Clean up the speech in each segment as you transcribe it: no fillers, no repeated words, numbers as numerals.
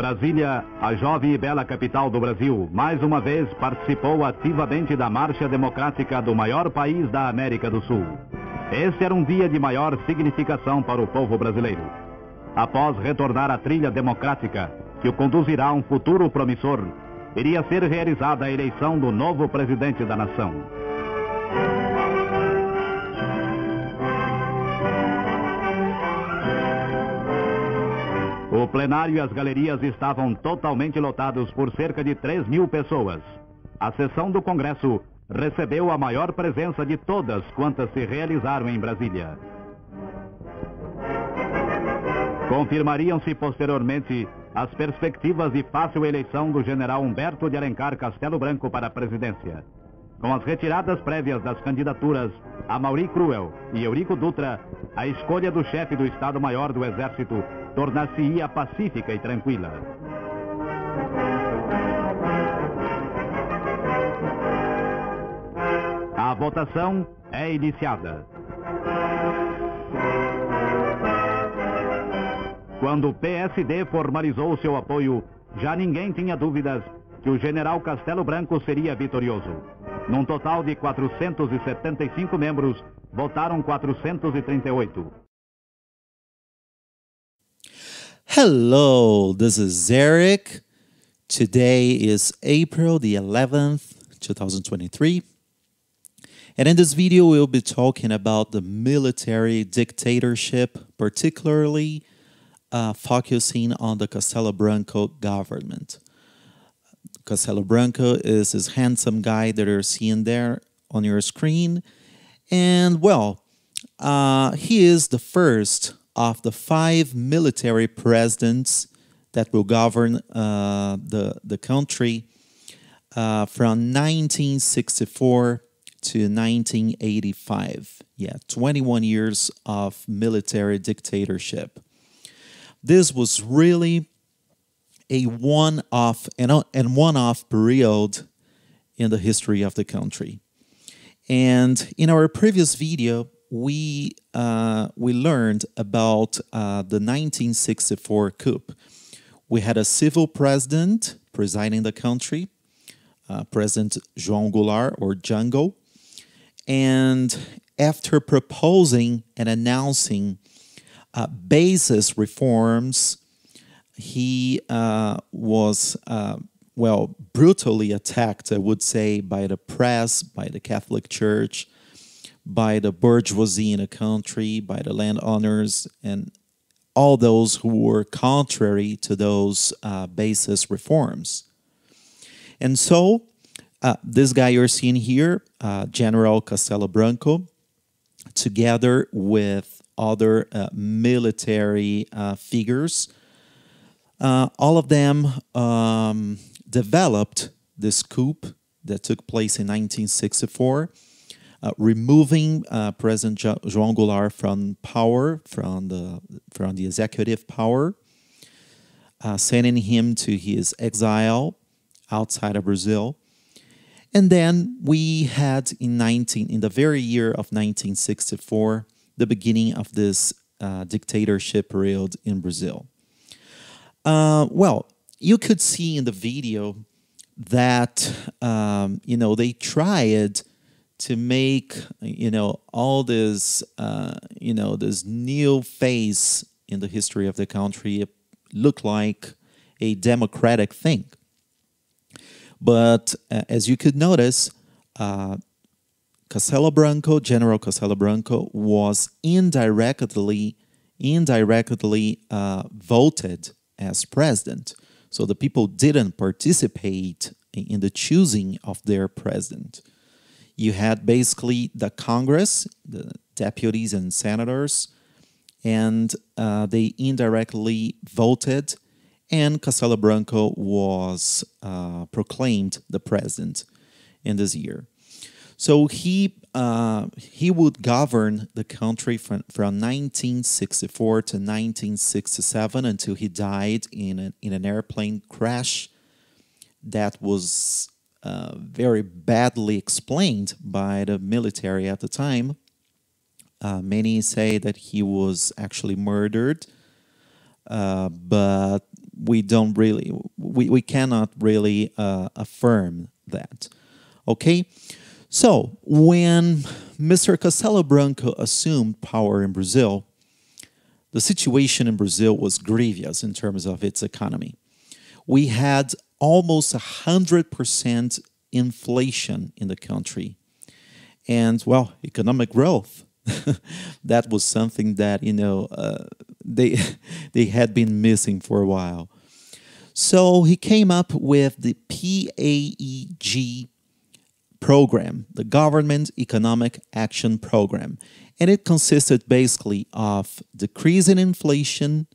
Brasília, a jovem e bela capital do Brasil, mais uma vez participou ativamente da marcha democrática do maior país da América do Sul. Esse era um dia de maior significação para o povo brasileiro. Após retornar à trilha democrática, que o conduzirá a um futuro promissor, iria ser realizada a eleição do novo presidente da nação. O plenário e as galerias estavam totalmente lotados por cerca de 3.000 pessoas. A sessão do Congresso recebeu a maior presença de todas quantas se realizaram em Brasília. Confirmariam-se posteriormente as perspectivas de fácil eleição do general Humberto de Alencar Castelo Branco para a presidência. Com as retiradas prévias das candidaturas Amaury Cruel e Eurico Dutra, a escolha do chefe do Estado-Maior do Exército tornar-se-ia pacífica e tranquila. A votação é iniciada. Quando o PSD formalizou seu apoio, já ninguém tinha dúvidas que o general Castelo Branco seria vitorioso. Num total de 475 membros, votaram 438. Hello, this is Eric. Today is April the 11th, 2023. And in this video, we'll be talking about the military dictatorship, particularly focusing on the Castelo Branco government. Castelo Branco is this handsome guy that you're seeing there on your screen. And, well, he is the first of the 5 military presidents that will govern the country from 1964 to 1985. Yeah, 21 years of military dictatorship. This was really a one-off period in the history of the country. And in our previous video, we learned about the 1964 coup. We had a civil president presiding the country, President João Goulart, or Jango. And after proposing and announcing basis reforms, he was, brutally attacked, I would say, by the press, by the Catholic Church, by the bourgeoisie in the country, by the landowners, and all those who were contrary to those basis reforms. And so, this guy you're seeing here, General Castelo Branco, together with other military figures, all of them developed this coup that took place in 1964, removing President João Goulart from power, from the executive power, sending him to his exile outside of Brazil. And then we had in the very year of 1964, the beginning of this dictatorship period in Brazil. You could see in the video that, they tried to make, all this, this new phase in the history of the country look like a democratic thing. But as you could notice, General Castelo Branco was indirectly voted as president. So the people didn't participate in the choosing of their president. You had basically the Congress, the deputies and senators, and they indirectly voted, and Castelo Branco was proclaimed the president in this year. So he would govern the country from 1964 to 1967 until he died in an airplane crash that was very badly explained by the military at the time. Many say that he was actually murdered, but we don't really, we cannot really affirm that. Okay, so when Mr. Castelo Branco assumed power in Brazil, the situation in Brazil was grievous in terms of its economy. We had almost 100% inflation in the country. And, well, economic growth. That was something that, they, they had been missing for a while. So he came up with the PAEG program, the Government Economic Action Program. And it consisted basically of decreasing inflation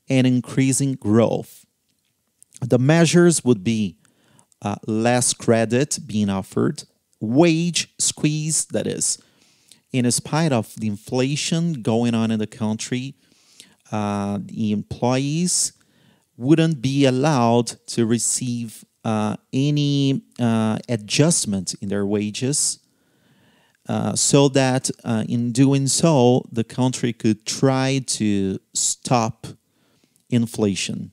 and increasing growth. The measures would be less credit being offered, wage squeeze, that is, in spite of the inflation going on in the country, the employees wouldn't be allowed to receive any adjustment in their wages, so that in doing so, the country could try to stop inflation.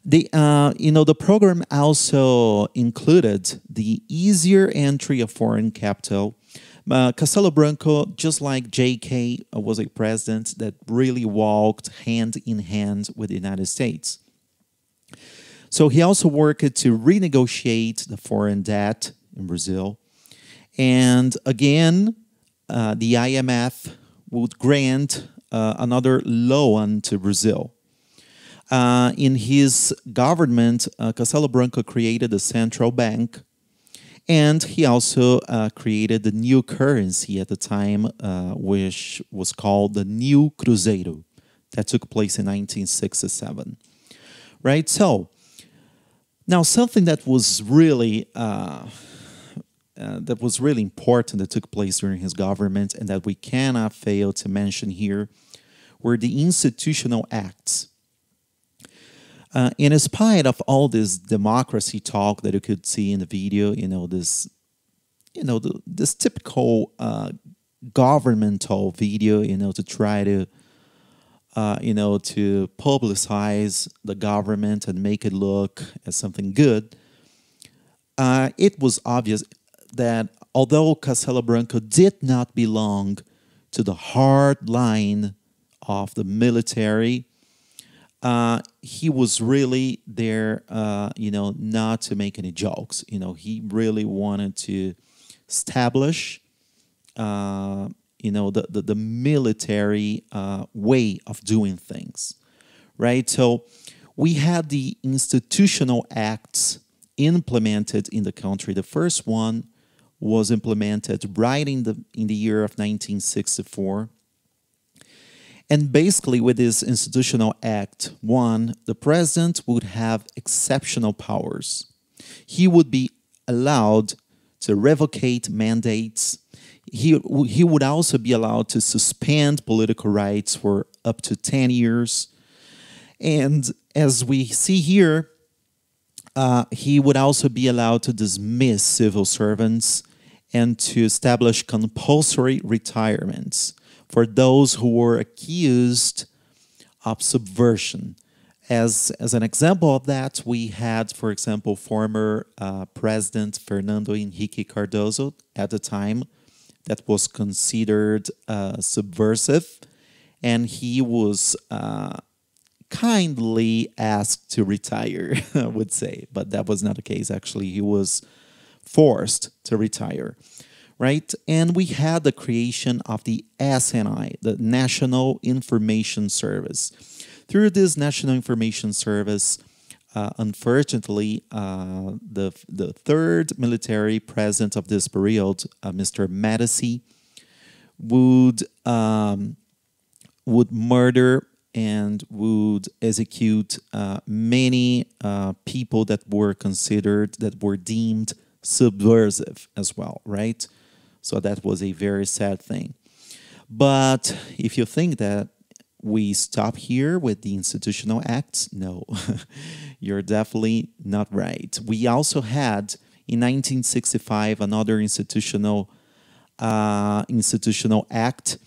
The program also included the easier entry of foreign capital. Castelo Branco, just like J.K., was a president that really walked hand in hand with the United States. So he also worked to renegotiate the foreign debt in Brazil. And again, the IMF would grant another loan to Brazil. In his government, Castelo Branco created the central bank, and he also created the new currency at the time, which was called the New Cruzeiro. That took place in 1967. Right? So, now something that was really important that took place during his government and that we cannot fail to mention here were the institutional acts. In spite of all this democracy talk that you could see in the video, this typical governmental video, to try to, to publicize the government and make it look as something good, it was obvious that although Castelo Branco did not belong to the hard line of the military, he was really there, not to make any jokes. He really wanted to establish, the military way of doing things, right? So we had the institutional acts implemented in the country. The first one was implemented right in the year of 1964. And basically, with this institutional act, one, the president would have exceptional powers. He would be allowed to revocate mandates. He would also be allowed to suspend political rights for up to 10 years. And as we see here, he would also be allowed to dismiss civil servants and to establish compulsory retirements for those who were accused of subversion. As an example of that, we had, for example, former President Fernando Henrique Cardoso at the time that was considered subversive, and he was kindly asked to retire, I would say, but that was not the case. Actually, he was forced to retire. Right? And we had the creation of the SNI, the National Information Service. Through this National Information Service, unfortunately, the third military president of this period, Mr. Medici, would murder and would execute many people that were deemed subversive as well, right? So that was a very sad thing. But if you think that we stop here with the institutional acts, no, you're definitely not right. We also had, in 1965, another institutional act,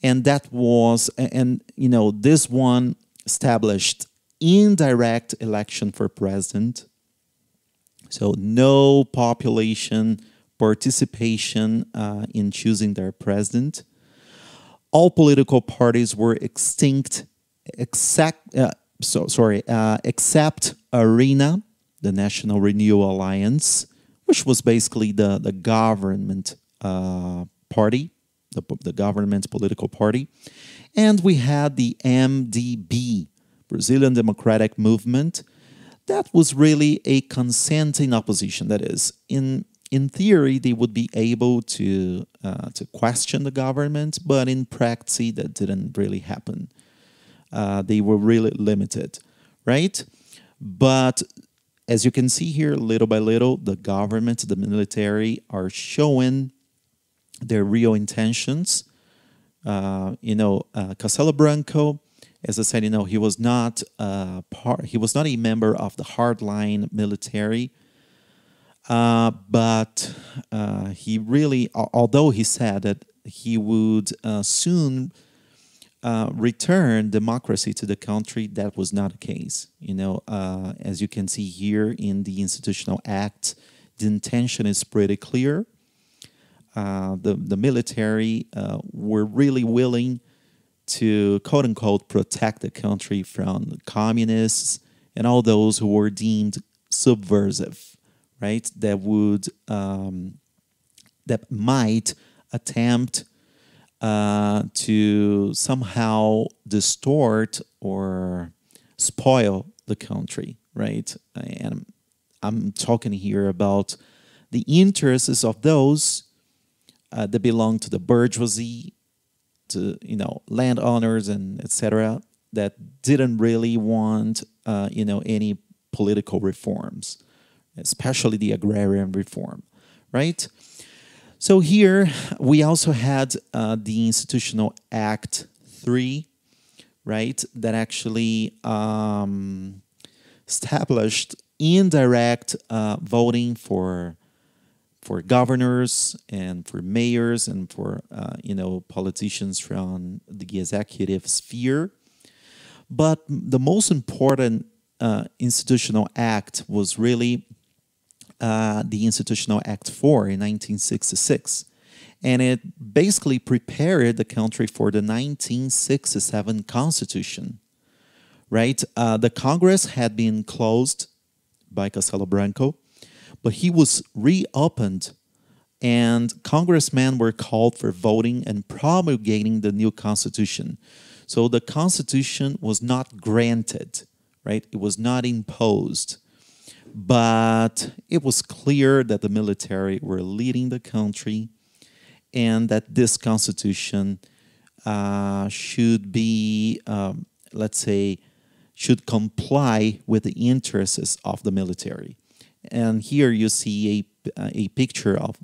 and that was, this one established indirect election for president. So no population participation in choosing their president. All political parties were extinct, except ARENA, the National Renewal Alliance, which was basically the government party, the government political party. And we had the MDB, Brazilian Democratic Movement. That was really a consenting opposition. That is, in theory, they would be able to question the government, but in practice, that didn't really happen. They were really limited, right? But as you can see here, little by little, the government, the military are showing their real intentions. Castelo Branco, as I said, he was not a member of the hardline military, but he really, although he said that he would soon return democracy to the country, that was not the case. As you can see here in the Institutional Act, the intention is pretty clear. The military were really willing to, quote-unquote, protect the country from the communists and all those who were deemed subversive, right? That might attempt to somehow distort or spoil the country, right? And I'm talking here about the interests of those that belong to the bourgeoisie, to landowners and etc., that didn't really want any political reforms, especially the agrarian reform, right? So here we also had the Institutional Act 3, right, that actually established indirect voting for governors and for mayors and for politicians from the executive sphere. But the most important institutional act was really the Institutional Act 4 in 1966. And it basically prepared the country for the 1967 Constitution, right? The Congress had been closed by Castelo Branco, but he was reopened, and congressmen were called for voting and promulgating the new Constitution. So the Constitution was not granted, right? It was not imposed. But it was clear that the military were leading the country and that this Constitution should be, should comply with the interests of the military. And here you see a picture of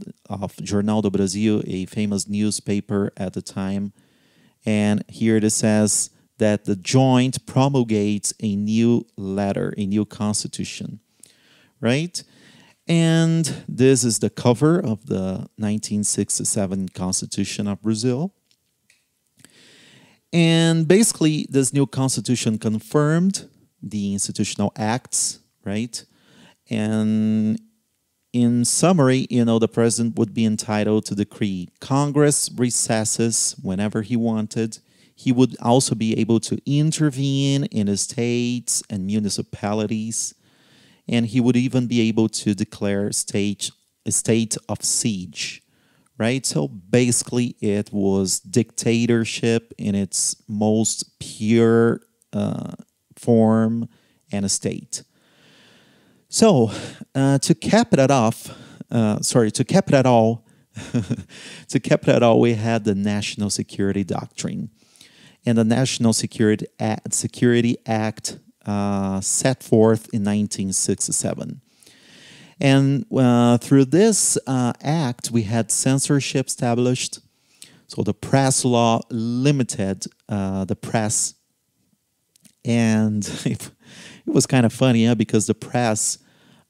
Jornal do Brasil, a famous newspaper at the time. And here it says that the joint promulgates a new letter, a new constitution, right? And this is the cover of the 1967 Constitution of Brazil. And basically, this new constitution confirmed the institutional acts, right? And in summary, the president would be entitled to decree Congress recesses whenever he wanted. He would also be able to intervene in the states and municipalities. And he would even be able to declare a state of siege, right? So basically, it was dictatorship in its most pure form and a state. So to cap it all, we had the National Security Doctrine, and the National Security Act set forth in 1967. And through this act, we had censorship established. So the press law limited the press. And it was kind of funny, because the press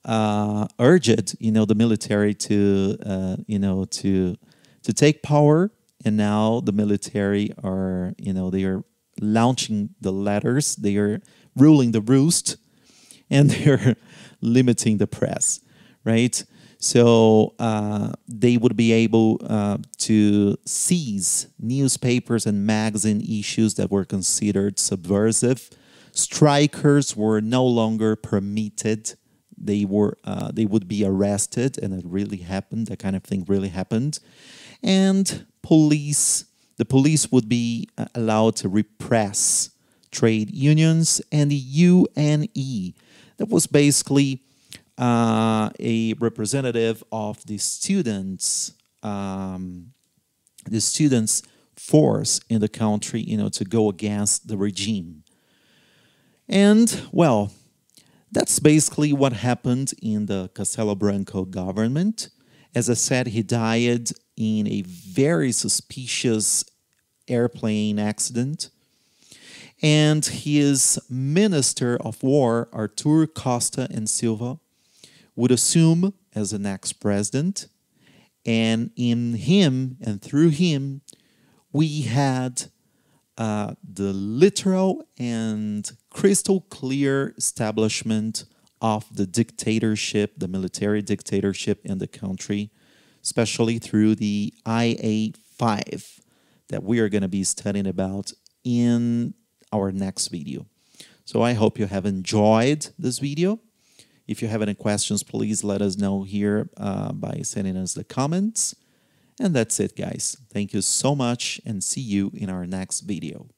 urged, the military to take power. And now the military are, they are launching the letters. They are ruling the roost, and they're limiting the press, right? So they would be able to seize newspapers and magazine issues that were considered subversive. Strikers were no longer permitted. They would be arrested, and it really happened. That kind of thing really happened. And the police would be allowed to repress trade unions, and the UNE. That was basically a representative of the students' force in the country, to go against the regime. And, well, that's basically what happened in the Castelo Branco government. As I said, he died in a very suspicious airplane accident. And his Minister of War, Artur Costa and Silva, would assume as the next president. And in him and through him, we had the literal and crystal clear establishment of the dictatorship, the military dictatorship in the country, especially through the IA-5 that we are going to be studying about in our next video. So I hope you have enjoyed this video. If you have any questions, please let us know here by sending us the comments. And that's it, guys. Thank you so much, and see you in our next video.